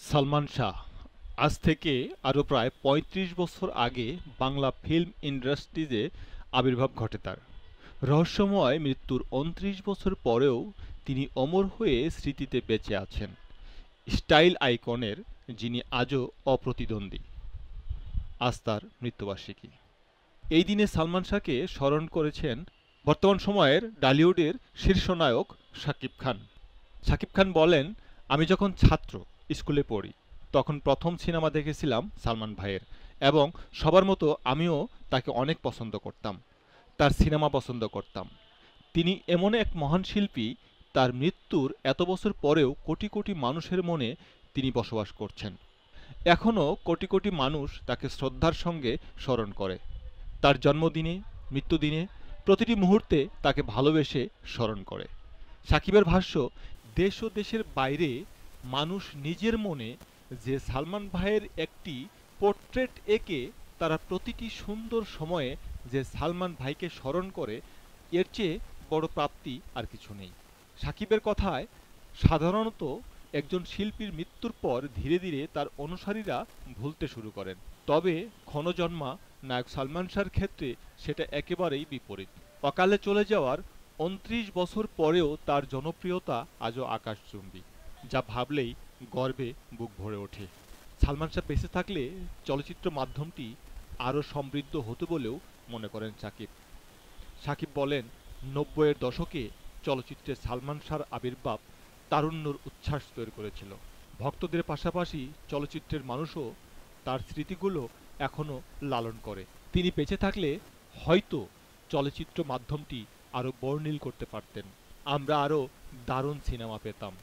সালমান শাহ আজ থেকে আরও প্রায় ৩৫ বছর আগে বাংলা ফিল্ম ইন্ডাস্ট্রিজে আবির্ভাব ঘটে তার। রহস্যময় মৃত্যুর ২৯ বছর পরেও তিনি অমর হয়ে স্মৃতিতে বেঁচে আছেন। স্টাইল আইকনের যিনি আজও অপ্রতিদ্বন্দ্বী। আজ তার মৃত্যুবার্ষিকী। এই দিনে সালমান শাহকে স্মরণ করেছেন বর্তমান সময়ের ডালিউডের শীর্ষ নায়ক শাকিব খান। শাকিব খান বলেন, আমি যখন ছাত্র স্কুলে পড়ি তখন প্রথম সিনেমা দেখেছিলাম সালমান ভাইয়ের, এবং সবার মতো আমিও তাকে অনেক পছন্দ করতাম, তার সিনেমা পছন্দ করতাম। তিনি এমন এক মহান শিল্পী, তার মৃত্যুর এত বছর পরেও কোটি কোটি মানুষের মনে তিনি বসবাস করছেন। এখনও কোটি কোটি মানুষ তাকে শ্রদ্ধার সঙ্গে স্মরণ করে। তার জন্মদিনে, মৃত্যুদিনে, প্রতিটি মুহূর্তে তাকে ভালোবেসে স্মরণ করে। সাকিবের ভাষ্য, দেশ ও দেশের বাইরে মানুষ নিজের মনে যে সালমান ভাইয়ের একটি পোর্ট্রেট এঁকে তারা প্রতিটি সুন্দর সময়ে যে সালমান ভাইকে স্মরণ করে, এর চেয়ে বড় প্রাপ্তি আর কিছু নেই। সাকিবের কথায়, সাধারণত একজন শিল্পীর মৃত্যুর পর ধীরে ধীরে তার অনুসারীরা ভুলতে শুরু করেন, তবে ক্ষণজন্মা নায়ক সালমান শাহর ক্ষেত্রে সেটা একেবারেই বিপরীত। অকালে চলে যাওয়ার ২৯ বছর পরেও তার জনপ্রিয়তা আজও আকাশচুম্বী, যা ভাবলেই গর্বে বুক ভরে ওঠে। সালমান শাহ বেঁচে থাকলে চলচ্চিত্র মাধ্যমটি আরও সমৃদ্ধ হতো বলেও মনে করেন সাকিব। সাকিব বলেন, ৯০-এর দশকে চলচ্চিত্রে সালমান শাহর আবির্ভাব তারুণ্যের উচ্ছ্বাস তৈরি করেছিল। ভক্তদের পাশাপাশি চলচ্চিত্রের মানুষও তার স্মৃতিগুলো এখনও লালন করে। তিনি বেঁচে থাকলে হয়তো চলচ্চিত্র মাধ্যমটি আরও বর্ণিল করতে পারতেন, আমরা আরও দারুণ সিনেমা পেতাম।